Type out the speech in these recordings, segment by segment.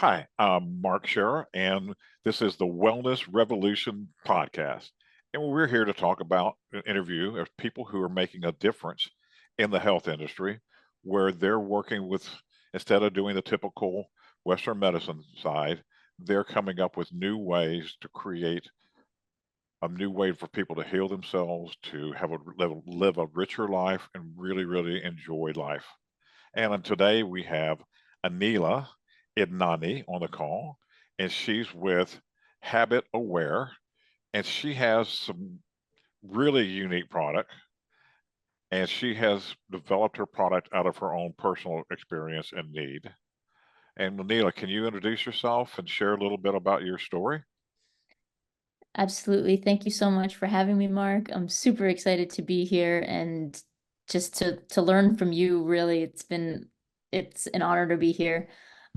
Hi, I'm Mark Scherer, and this is the Wellness Revolution podcast. And we're here to talk about an interview of people who are making a difference in the health industry, where they're working with, instead of doing the typical Western medicine side, they're coming up with new ways to create a new way for people to heal themselves, to have live a richer life, and really, really enjoy life. And today we have Aneela Idnani on the call, and she's with HabitAware, and she has some really unique product, and she has developed her product out of her own personal experience and need. And Aneela, can you introduce yourself and share a little bit about your story? Absolutely. Thank you so much for having me, Mark. I'm super excited to be here and just to learn from you, really. It's an honor to be here.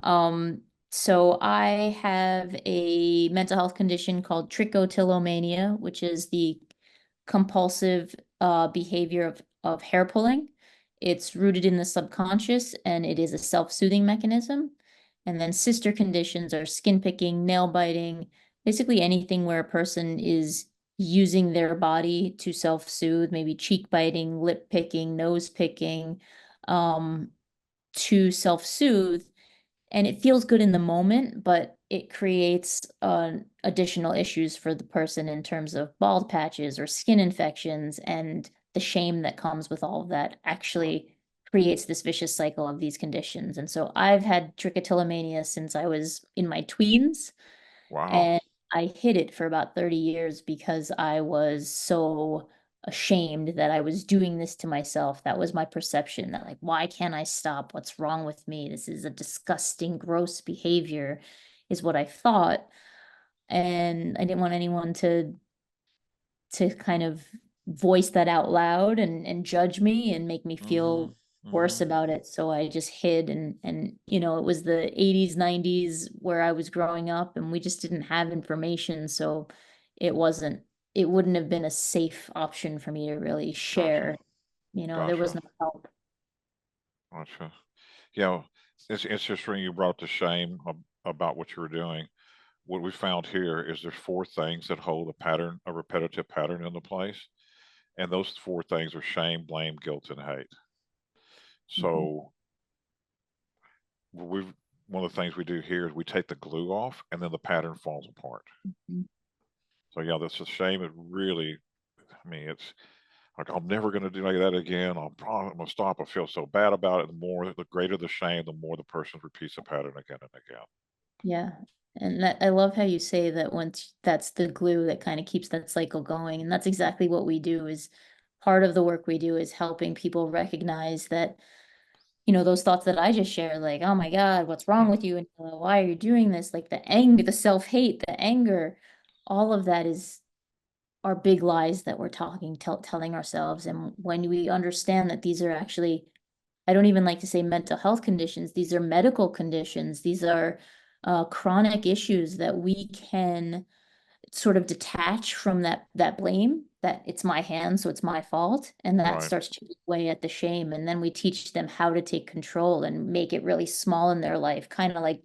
Um, so I have a mental health condition called trichotillomania, which is the compulsive behavior of hair pulling. It's rooted in the subconscious and it is a self-soothing mechanism. And then sister conditions are skin picking, nail biting, basically anything where a person is using their body to self-soothe, maybe cheek biting, lip picking, nose picking, um, to self-soothe. And it feels good in the moment, but it creates additional issues for the person in terms of bald patches or skin infections, and the shame that comes with all of that actually creates this vicious cycle of these conditions. And so I've had trichotillomania since I was in my tweens. Wow. And I hid it for about 30 years because I was so ashamed that I was doing this to myself. That was my perception that, like, why can't I stop? What's wrong with me? This is a disgusting, gross behavior, is what I thought. And I didn't want anyone to kind of voice that out loud and judge me and make me Mm-hmm. feel Mm-hmm. worse about it. So I just hid, and it was the 80s, 90s where I was growing up, and we just didn't have information. So it wasn't it wouldn't have been a safe option for me to really Gotcha. share. There was Gotcha. no help. Gotcha. Yeah, it's interesting you brought the shame about what you were doing. What we found here is there's four things that hold a repetitive pattern into place. And those four things are shame, blame, guilt, and hate. Mhm. So we've one of the things we do here is we take the glue off and then the pattern falls apart. Mhm. So yeah, that's a shame. It really, I mean, it's like I'm never going to do like that again. I'm gonna stop. I feel so bad about it. The greater the shame, the more the person repeats the pattern again and again. Yeah. And that I love how you say that once that's the glue that kind of keeps that cycle going. And that's exactly what we do. Is part of the work we do is helping people recognize that, those thoughts that I just shared, like, oh my God, what's wrong Yeah. with you? And why are you doing this? Like the anger, the self-hate, the anger, all of that is are big lies that we're telling ourselves. And when we understand that these are actually, I don't even like to say mental health conditions. These are medical conditions. These are chronic issues that we can sort of detach from that blame, that it's my hand, so it's my fault, and that Right. starts to eat away at the shame. And then we teach them how to take control and make it really small in their life, kind of like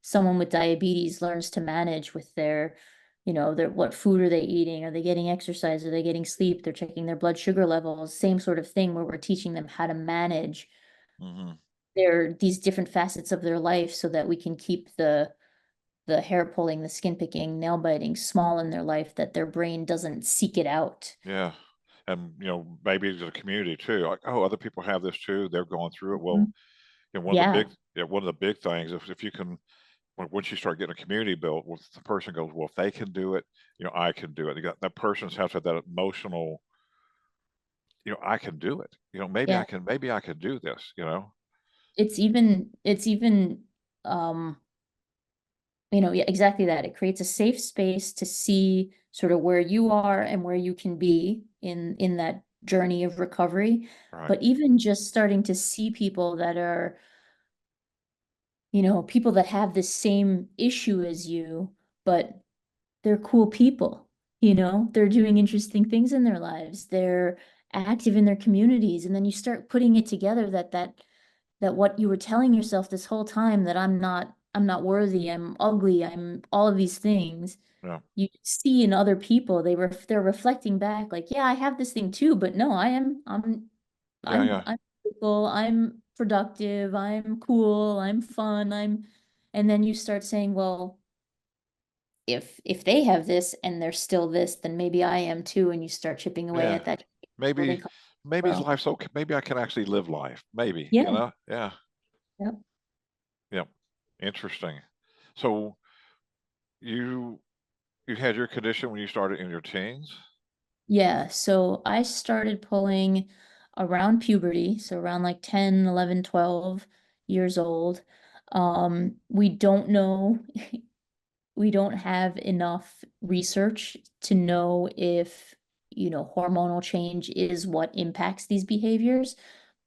someone with diabetes learns to manage with their what food are they eating? Are they getting exercise? Are they getting sleep? They're checking their blood sugar levels. Same sort of thing where we're teaching them how to manage Hmm. these different facets of their life so that we can keep the hair pulling, the skin picking, nail biting small in their life, that their brain doesn't seek it out. Yeah. And maybe the community too. Like, oh, other people have this too. They're going through it. Well, Mhm. big, Yeah, yeah, one of the big things, if you can, once you start getting a community built, well, the person goes, well, if they can do it, I can do it. That person's has to have that emotional, I can do it. yeah. Maybe I can do this. It's even um yeah, exactly that. It creates a safe space to see sort of where you are and where you can be in that journey of recovery. Right. But even just starting to see people that are, people that have the same issue as you, but they're cool people. They're doing interesting things in their lives. They're active in their communities. And then you start putting it together that what you were telling yourself this whole time, that I'm not I'm not worthy, I'm ugly, I'm all of these things. Yeah. You see in other people, they're reflecting back like, yeah, I have this thing too, but no, Yeah. Yeah. I'm cool, I'm productive, I'm cool, I'm fun, and then you start saying, well, if they have this and they're still this, then maybe I am too, and you start chipping away Yeah. at that building Maybe, confidence as maybe well. life's okay. Maybe I can actually live life. Maybe, you Yeah. know? Yeah. Yep. Yeah. Interesting. So you you had your condition when you started in your teens? Yeah, so I started pulling around puberty, so around like 10, 11, 12 years old. We don't know, we don't have enough research to know if, hormonal change is what impacts these behaviors,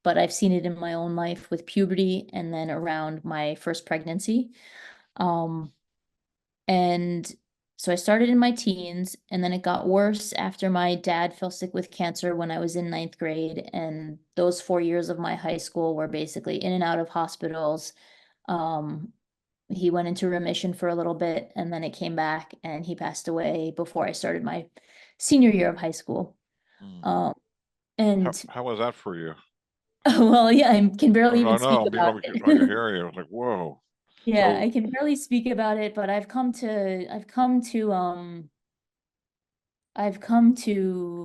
but I've seen it in my own life with puberty and then around my first pregnancy. Um, and so I started in my teens, and then it got worse after my dad fell sick with cancer when I was in ninth grade. And those 4 years of my high school were basically in and out of hospitals. Um, he went into remission for a little bit, and then it came back, and he passed away before I started my senior year of high school. Mm. Um, and How was that for you? well, yeah, I can barely even I speak know. about I can it. hear you. I was like, whoa. Yeah, So I can barely speak about it, but I've come to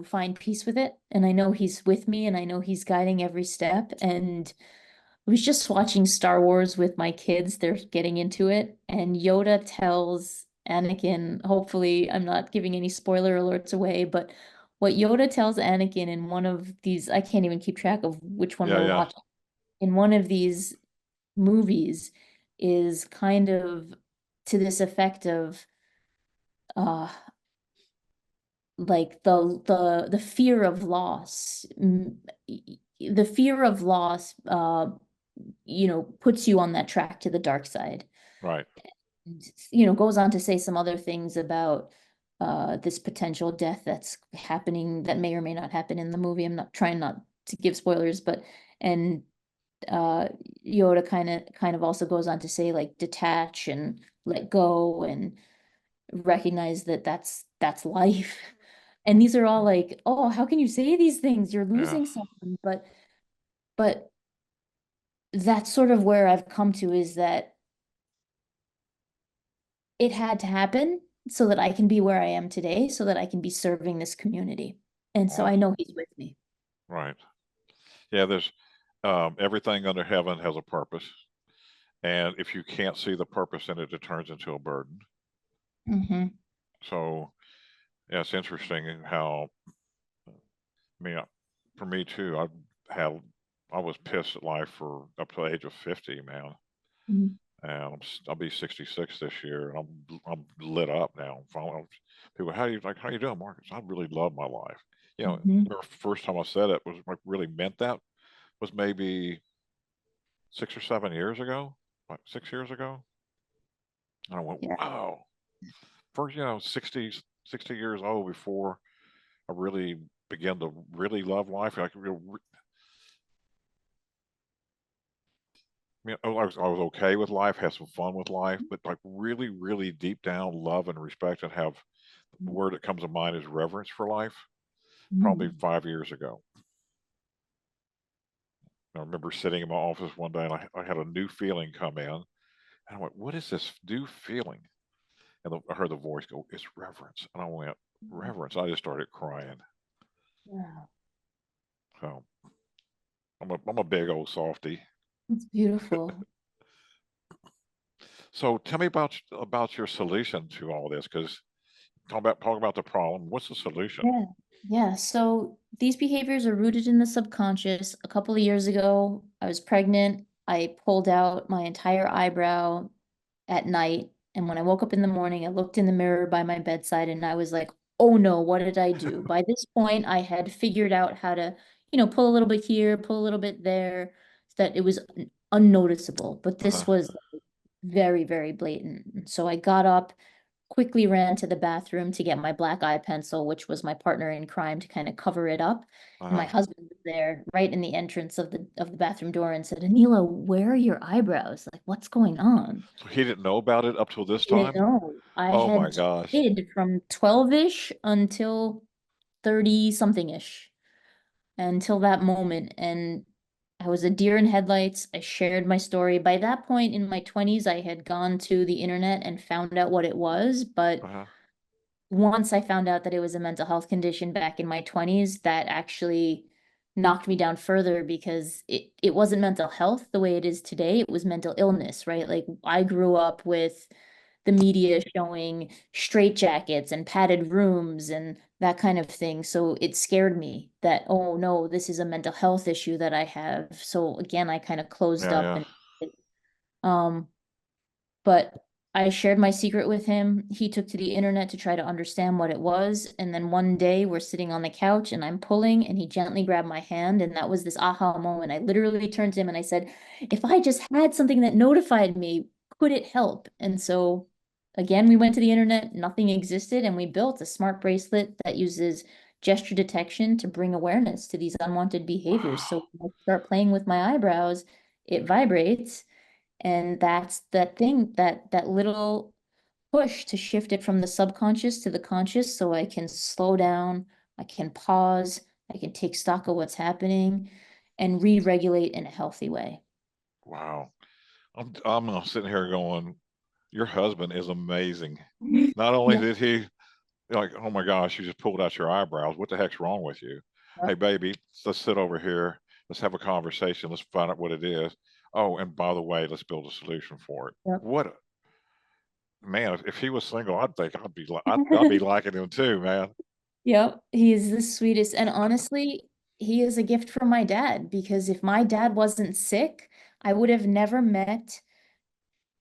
find peace with it, and I know he's with me, and I know he's guiding every step. And I was just watching Star Wars with my kids. They're getting into it, and Yoda tells Anakin, hopefully I'm not giving any spoiler alerts away, but what Yoda tells Anakin in one of these, I can't even keep track of which one yeah, we're yeah, watching, in one of these movies is kind of to this effect of uh like the fear of loss, the fear of loss puts you on that track to the dark side. right. And, goes on to say some other things about this potential death that's happening that may or may not happen in the movie. I'm not trying not to give spoilers, but and uh Yoda kind of also goes on to say like detach and let go and recognize that that's life. And these are all like, oh, how can you say these things? You're Yeah. losing someone. But that's sort of where I've come to, is that it had to happen so that I can be where I am today, so that I can be serving this community. And so I Awesome. know he's with me. Right. Yeah, there's everything under heaven has a purpose. And if you can't see the purpose in it, it turns into a burden. Hmm. So yeah, it's interesting how, I mean, for me too, had, I was pissed at life for up to the age of 50, man. And I'll be 66 this year, and I'm lit up now. People, how you doing, Marcus? I really love my life. Hmm. The first time I said it was like really meant that was maybe 6 or 7 years ago, like 6 years ago. And I went, Yeah. wow. First, 60 years old before I really began to really love life. I was okay with life, had some fun with life, but like really, really deep down love and respect and have the word that comes to mind is reverence for life. Probably Mm. 5 years ago. I remember sitting in my office one day and I had a new feeling come in. And I went, what is this new feeling? And I heard the voice go, it's reverence. And I went, reverence. I just started crying. Yeah. So I'm a big old softy. It's beautiful. So tell me about your solution to all this, because talk about the problem. What's the solution? Yeah. Yeah. So these behaviors are rooted in the subconscious. A couple of years ago, I was pregnant. I pulled out my entire eyebrow at night. And when I woke up in the morning, I looked in the mirror by my bedside and I was like, oh no, what did I do? By this point, I had figured out how to, pull a little bit here, pull a little bit there, so that it was unnoticeable. But Uh-huh. this was very, very blatant. So I got up, quickly ran to the bathroom to get my black eye pencil, which was my partner in crime, to kind of cover it up. And my Uh-huh. husband was there right in the entrance of the bathroom door and said, Aneela, where are your eyebrows? Like, what's going on? So he didn't know about it up till this Didn't time? know. I Oh my had gosh. hid from 12-ish until 30 something ish until that moment. And I was a deer in headlights. I shared my story. By that point in my 20s, I had gone to the internet and found out what it was. But Uh-huh. once I found out that it was a mental health condition back in my 20s, that actually knocked me down further because it wasn't mental health the way it is today. It was mental illness, right? Like I grew up with the media showing straitjackets and padded rooms and that kind of thing. So it scared me that, oh no, this is a mental health issue that I have. So again, I kind of closed Yeah, up yeah. and um but I shared my secret with him. He took to the internet to try to understand what it was. And then one day we're sitting on the couch and I'm pulling and he gently grabbed my hand. And that was this aha moment. I literally turned to him and I said, if I just had something that notified me, could it help? And so again, we went to the internet, nothing existed. And we built a smart bracelet that uses gesture detection to bring awareness to these unwanted behaviors. Wow. So when I start playing with my eyebrows, it vibrates, and that's that thing, that little push to shift it from the subconscious to the conscious so I can slow down, I can pause, I can take stock of what's happening and re-regulate in a healthy way. Wow. I'm sitting here going, your husband is amazing. Not only Yeah, did he like, oh my gosh, you just pulled out your eyebrows. What the heck's wrong with you? Hey, yep, baby, let's sit over here. Let's have a conversation. Let's find out what it is. Oh, and by the way, let's build a solution for it. yep. What man? If he was single, I'd think I'd be liking him too, man. Yep, he is the sweetest. And honestly, he is a gift from my dad because if my dad wasn't sick, I would have never met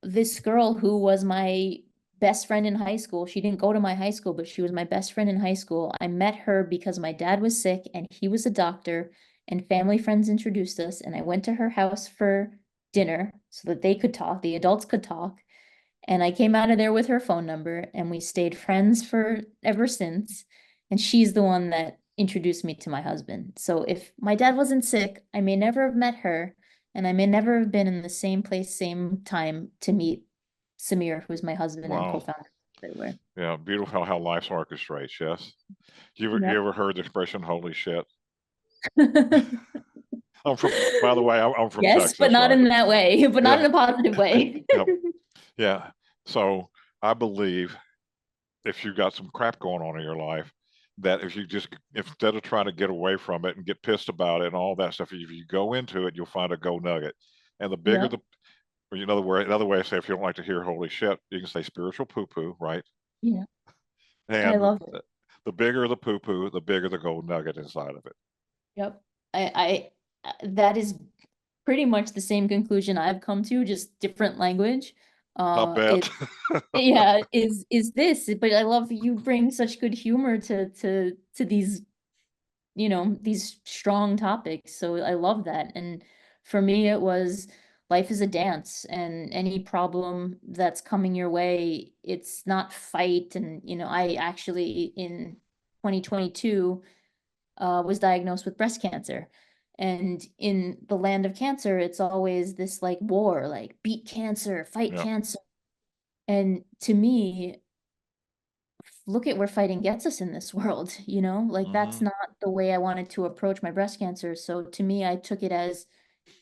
this girl who was my best friend in high school. She didn't go to my high school, but she was my best friend in high school. I met her because my dad was sick and he was a doctor, and family friends introduced us. And I went to her house for dinner so that they could talk, the adults could talk. And I came out of there with her phone number and we stayed friends for ever since. And she's the one that introduced me to my husband. So if my dad wasn't sick, I may never have met her and I may never have been in the same place, same time to meet Samir, who's my husband and Wow. co-founder of HabitAware. Yeah, beautiful how life orchestrates. Yes. You Yep. ever heard the expression "Holy shit"? I'm from. By the way, I'm from Yes, but Texas, not right? in that way, but not Yeah. in a positive way. Yep. Yeah. So I believe if you've got some crap going on in your life, that if you just instead of trying to get away from it and get pissed about it and all that stuff, if you go into it, you'll find a gold nugget. And the bigger Yep. the, or another way I say, if you don't like to hear "holy shit," you can say spiritual poo poo, right? Yeah, I And love it. the bigger the poo poo, the bigger the gold nugget inside of it. Yep. That is pretty much the same conclusion I've come to, just different language. I It bet. yeah, is this, but I love you bring such good humor to these, these strong topics. So I love that. And for me, it was life is a dance, and any problem that's coming your way, it's not fight. And, I actually in 2022 was diagnosed with breast cancer. And in the land of cancer, it's always this like war, like beat cancer, fight Yeah. cancer. And to me, look at where fighting gets us in this world, like that's Hmm. not the way I wanted to approach my breast cancer. So to me, I took it as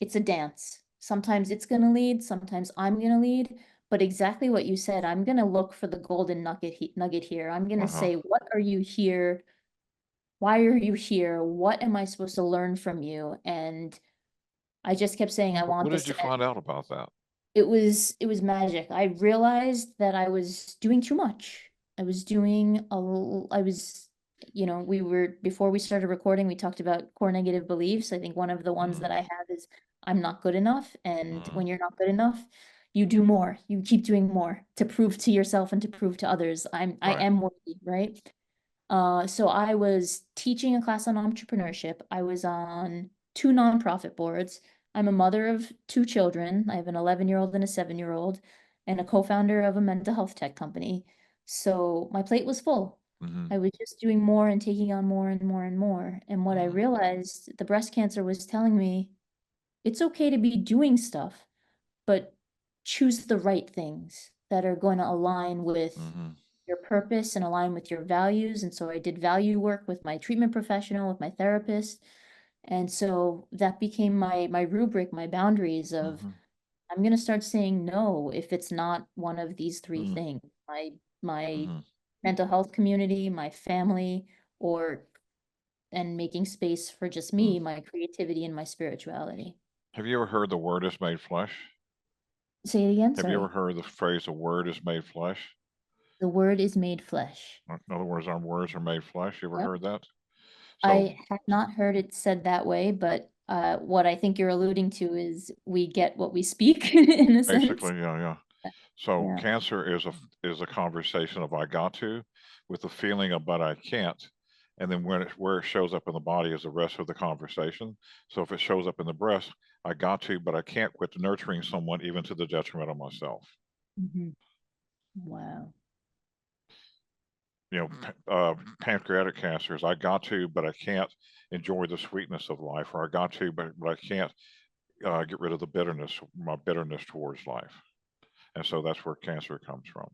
it's a dance. Sometimes it's going to lead, sometimes I'm going to lead. But exactly what you said, I'm going to look for the golden nugget here. I'm going to Uh-huh. say, what are you here? Why are you here? What am I supposed to learn from you? And I just kept saying, I want What this did you to find end. out about that? It was magic. I realized that I was doing too much. I was doing I was, we were before we started recording, we talked about core negative beliefs. I think one of the ones Mm-hmm. that I have is I'm not good enough. And Mm-hmm. when you're not good enough, you do more. You keep doing more to prove to yourself and to prove to others I Right. am worthy, right? So I was teaching a class on entrepreneurship. I was on two nonprofit boards. I'm a mother of two children. I have an 11-year-old and a 7-year-old, and a co-founder of a mental health tech company. So my plate was full. Mm-hmm. I was just doing more and taking on more and more and more. And what I Mm-hmm. realized, the breast cancer was telling me it's okay to be doing stuff, but choose the right things that are going to align with Mm-hmm. your purpose and align with your values. And so I did value work with my treatment professional, with my therapist. And so that became my rubric, my boundaries of Mm-hmm. I'm going to start saying no if it's not one of these three Mm-hmm. things. My Mm-hmm. mental health community, my family, or and making space for just Mm. me, my creativity and my spirituality. Have you ever heard the word is made flesh? Say it again, Have you ever sorry. heard the phrase the word is made flesh? The word is made flesh. In other words, our words are made flesh. You ever Yep. heard that? So I have not heard it said that way, but what I think you're alluding to is we get what we speak in a sense. basically, yeah, yeah. So Yeah. cancer is a conversation of I got to, with the feeling of but I can't, and then where it shows up in the body is the rest of the conversation. So if it shows up in the breast, I got to, but I can't quit nurturing someone even to the detriment of myself. Mhm. Wow. You know, pancreatic cancer is I got to, but I can't enjoy the sweetness of life, or I got to, but I can't get rid of the bitterness, my bitterness towards life. And so that's where cancer comes from.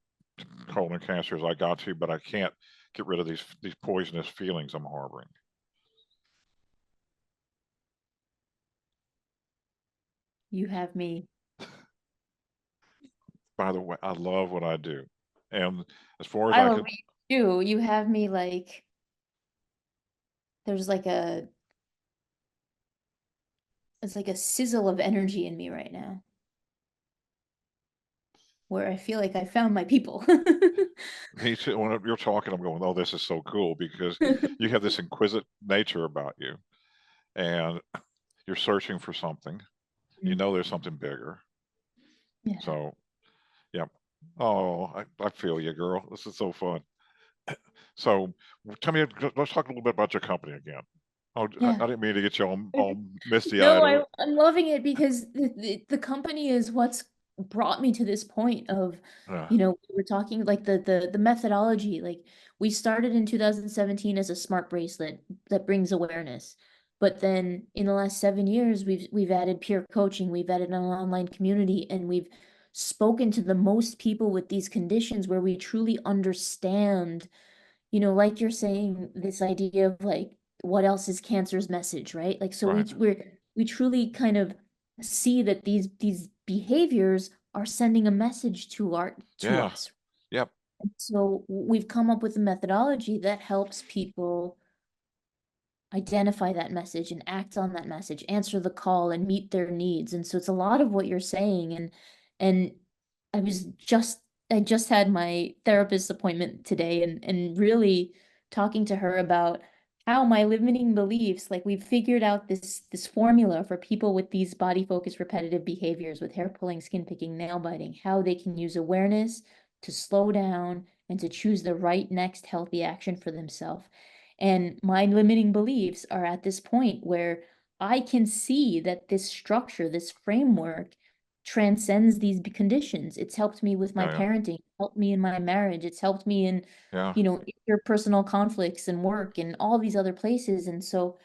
Colon cancer is I got to, but I can't get rid of these poisonous feelings I'm harboring. You have me. By the way, I love what I do, and as far as I I love can, what you do. You have me like there's like a it's like a sizzle of energy in me right now where I feel like I found my people. me too. When you're talking, I'm going, "Oh, this is so cool," because you have this inquisitive nature about you, and you're searching for something. You Mm. know, there's something bigger. Yeah. So, yeah. Oh, I feel you, girl. This is so fun. So, tell me, let's talk a little bit about your company again. Oh, Yeah. I didn't mean to get you all misty eyed. No, I'm loving it because the company is what's brought me to this point of, Yeah, we're talking like the methodology. Like we started in 2017 as a smart bracelet that brings awareness. But then in the last 7 years, we've added peer coaching, we've added an online community, and we've spoken to the most people with these conditions where we truly understand like you're saying, this idea of like, what else is cancer's message, right? Like, so right. we truly kind of see that these behaviors are sending a message to Yeah. us. Yep. So we've come up with a methodology that helps people identify that message and act on that message, answer the call and meet their needs. And so it's a lot of what you're saying. And I was just I just had my therapist appointment today and really talking to her about how my limiting beliefs, like we've figured out this formula for people with these body focused repetitive behaviors with hair pulling, skin picking, nail biting, how they can use awareness to slow down and to choose the right next healthy action for themselves. And my limiting beliefs are at this point where I can see that this structure, this framework transcends these conditions. It's helped me with my Yeah, yeah. parenting, helped me in my marriage, it's helped me in, Yeah. interpersonal conflicts and work and all these other places. And so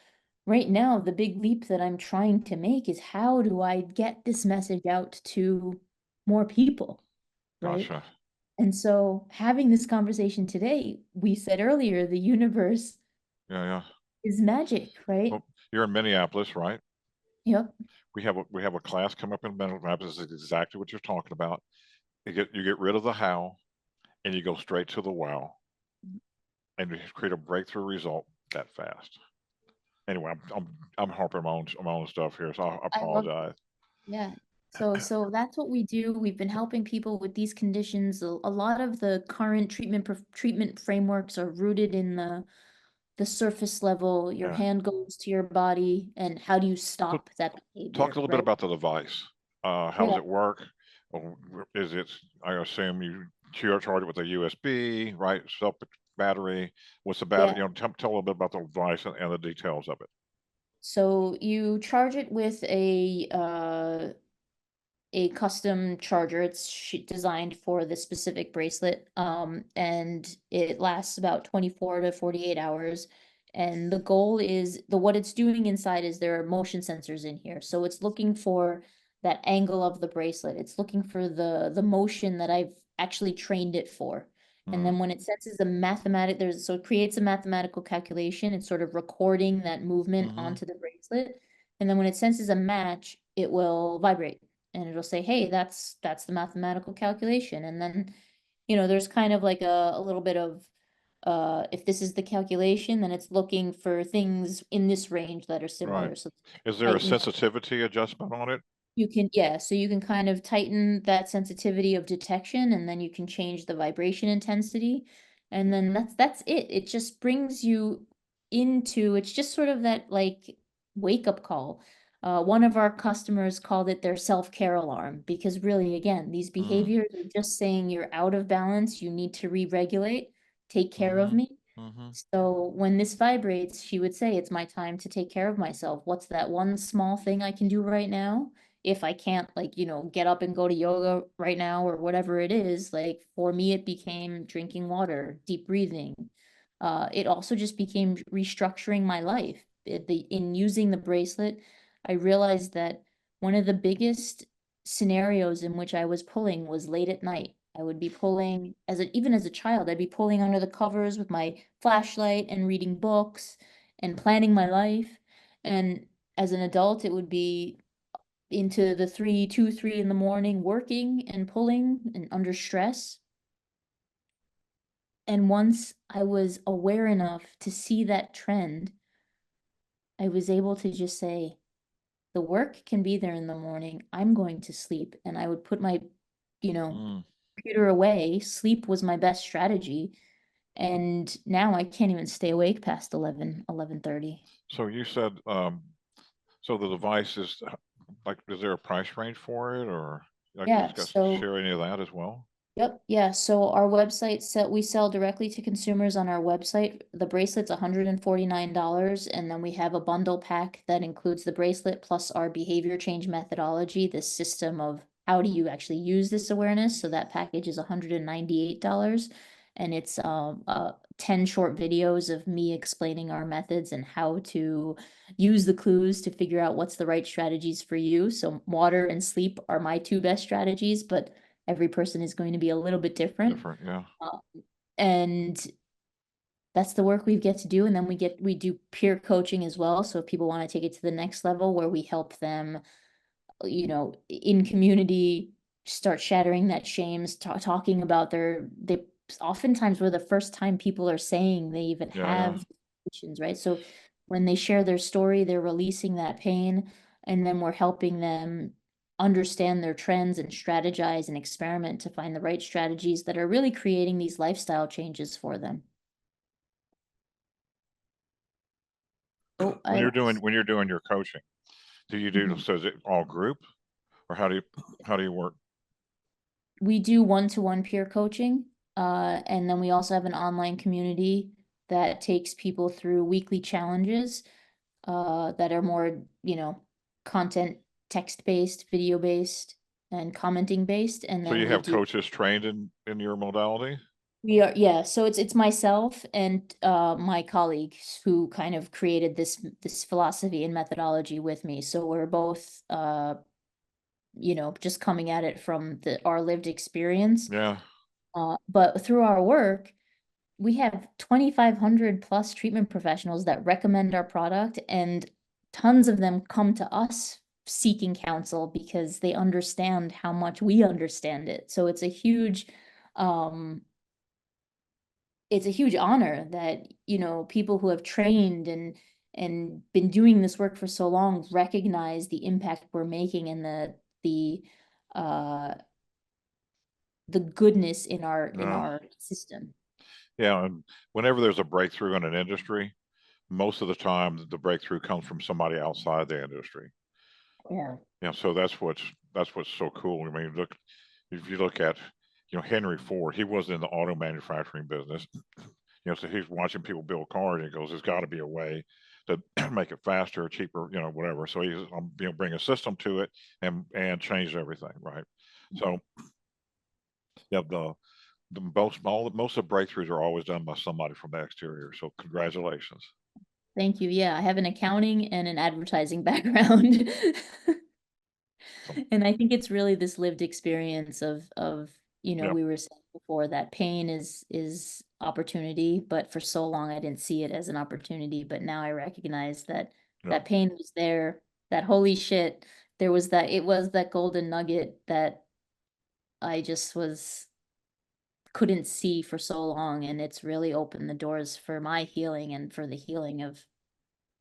right now, the big leap that I'm trying to make is how do I get this message out to more people, right? Gotcha. And so having this conversation today, we said earlier, the universe Yeah, yeah. is magic, right? Well, you're in Minneapolis, right? Yep. We have a class coming up in Minneapolis. This is exactly what you're talking about. You get rid of the how and you go straight to the wow and you create a breakthrough result that fast. Anyway, I'm harping on my own stuff here, so I I love apologize. Yeah. So that's what we do. We've been helping people with these conditions. A lot of the current treatment frameworks are rooted in the surface level. Your Yeah. hand goes to your body, and how do you So stop that talk a behavior, little bit right? about the device. How does Yeah. it work? Oh, is it? I assume you charge it with a USB, right? Self battery. What's the battery? Yeah. Tell a little bit about the device and the details of it. So you charge it with a custom charger. It's designed for the specific bracelet, and it lasts about 24 to 48 hours. And the goal is what it's doing inside is there are motion sensors in here. So it's looking for that angle of the bracelet. It's looking for the motion that I've actually trained it for. And Mm, then when it senses so it creates a mathematical calculation. It's sort of recording that movement mm-hmm. onto the bracelet. And then when it senses a match, it will vibrate and it'll say, hey, that's the mathematical calculation. And then, there's kind of like a little bit of if this is the calculation, then it's looking for things in this range that are Right. similar. So Is there a tighten sensitivity adjustment on it? so you can kind of tighten that sensitivity of detection and then you can change the vibration intensity. And then that's it. It just brings you it's just sort of that like wake up call. One of our customers called it their self-care alarm because really, again, these Mm, behaviors are just saying you're out of balance, you need to re-regulate, take care of mm-hmm. me. Mm-hmm. So when this vibrates, she would say, it's my time to take care of myself. What's that one small thing I can do right now? If I can't, like, get up and go to yoga right now or whatever it is, like for me, it became drinking water, deep breathing. It also just became restructuring my life. In using the bracelet, I realized that one of the biggest scenarios in which I was pulling was late at night. I would be pulling even as a child, I'd be pulling under the covers with my flashlight and reading books and planning my life. And as an adult, it would be into the 3 in the morning working and pulling and under stress. And once I was aware enough to see that trend, I was able to just say, the work can be there in the morning. I'm going to sleep. And I would put my, you know, Mm. computer away. Sleep was my best strategy. And now I can't even stay awake past 11:30. So you said, so the device is like, is there a price range for it, or like Yeah, discuss so share any of that as well? yep, yeah. So our website we sell directly to consumers on our website. The bracelet's $149, and then we have a bundle pack that includes the bracelet plus our behavior change methodology, this system of how do you actually use this awareness. So that package is $198. And it's 10 short videos of me explaining our methods and how to use the clues to figure out what's the right strategies for you. So water and sleep are my two best strategies, but every person is going to be a little bit different. Different, yeah. Uh, and that's the work we get to do. And then we do peer coaching as well. So if people want to take it to the next level where we help them, in community, start shattering that shames, talking about they oftentimes were the first time people are saying they even Yeah, yeah. have conditions, right? So when they share their story, they're releasing that pain, and then we're helping them understand their trends and strategize and experiment to find the right strategies that are really creating these lifestyle changes for them. Oh, When I lost. you're doing your coaching, do you do Mhm. so is it all group, or how do you work? We do one-to-one peer coaching, and then we also have an online community that takes people through weekly challenges, that are more, content text-based, video-based, and commenting based, and So then you we have do coaches trained in your modality? we are yeah, so it's myself and my colleagues who kind of created this philosophy and methodology with me. So we're both just coming at it from our lived experience. Yeah. But through our work, we have 2,500 plus treatment professionals that recommend our product, and tons of them come to us seeking counsel because they understand how much we understand it. So um, it's a huge honor that, people who have trained and been doing this work for so long recognize the impact we're making and the uh the goodness in Yeah. our system. Yeah, and whenever there's a breakthrough in an industry, most of the time the breakthrough comes from somebody outside the industry. Yeah. Yeah, so that's what's so cool. I mean, look, if you look at, Henry Ford, he wasn't in the auto manufacturing business. So he's watching people build cars and he goes, there's got to be a way to make it faster, cheaper, whatever. So he's bring a system to it and change everything, right? So yeah, most of the breakthroughs are always done by somebody from the exterior. So congratulations. Thank you. Yeah, I have an accounting and an advertising background. And I think it's really this lived experience of, Yeah, we were saying before that pain is opportunity, but for so long I didn't see it as an opportunity, but now I recognize that yeah, that pain was there, that holy shit, it was that golden nugget that I just couldn't see for so long, and it's really opened the doors for my healing and for the healing of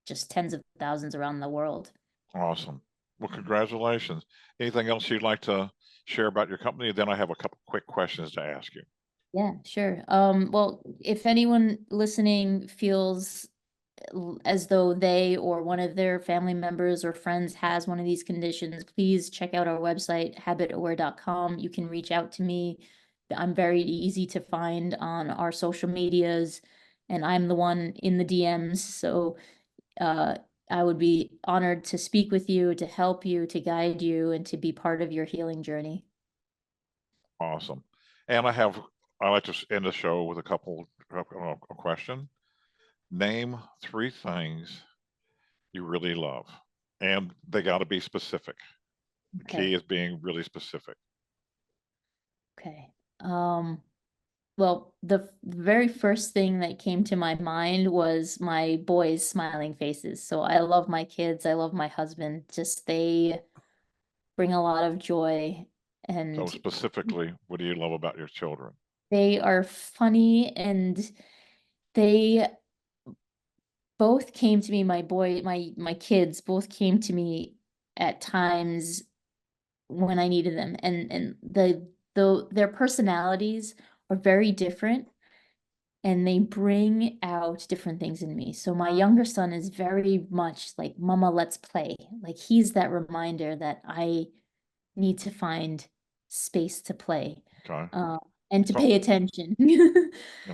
just tens of thousands around the world. awesome. Well, congratulations. Anything else you'd like to share about your company? Then I have a couple quick questions to ask you. Yeah, sure. Well, if anyone listening feels as though they or one of their family members or friends has one of these conditions, please check out our website, HabitAware.com. You can reach out to me. I'm very easy to find on our social medias, and I'm the one in the DMs. So uh, I would be honored to speak with you, to help you, to guide you, and to be part of your healing journey. Awesome. And I like to end the show with a question. Name 3 things you really love, and they got to be specific. The key Okay. is being really specific. Okay. Well, the very first thing that came to my mind was my boys' smiling faces. So I love my kids. I love my husband. Just they bring a lot of joy, So and specifically, what do you love about your children? they are funny, and they both came to me, my kids both came to me at times when I needed them. And their personalities are very different, and they bring out different things in me. So my younger son is very much like, Mama, let's play. Like he's that reminder that I need to find space to play, Okay. uh, and to So, pay attention. yeah.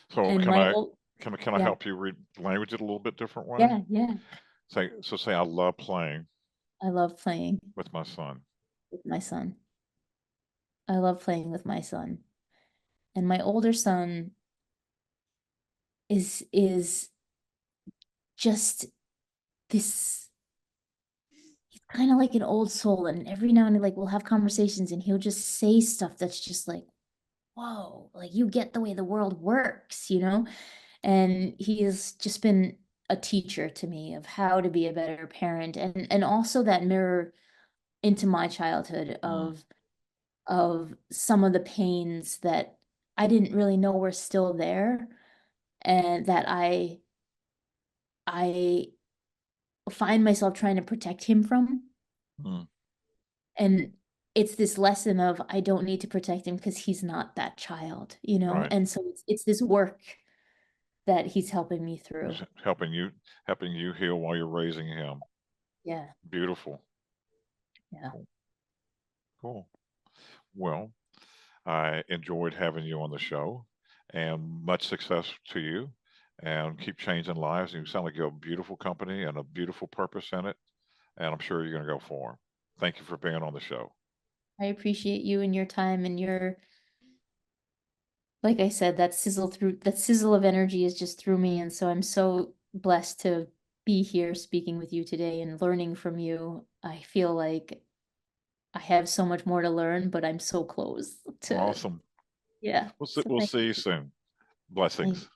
So And my old, can I yeah, help you read language it a little bit different way? yeah, Say I love playing I love playing with my son. with my son. I love playing with my son. And my older son is just this, he's kind of like an old soul, and every now and then, like, we'll have conversations and he'll just say stuff that's just like, whoa, like you get the way the world works. And he has just been a teacher to me of how to be a better parent, and also that mirror into my childhood Mm, of some of the pains that I didn't really know were still there, and that I find myself trying to protect him from. mm, And it's this lesson of I don't need to protect him because he's not that child. right. And so it's this work that he's helping me through. Just helping you heal while you're raising him. Yeah, Beautiful. yeah. Cool. Cool. Well, I enjoyed having you on the show, and much success to you, and keep changing lives. You sound like you have a beautiful company and a beautiful purpose in it, and I'm sure you're going to go for 'em. Thank you for being on the show. I appreciate you and your time and your, like I said, that sizzle of energy is just through me. And so I'm so blessed to be here speaking with you today and learning from you. I feel like I have so much more to learn, but I'm so close to, Awesome. yeah. So We'll thank see you soon. you. Blessings.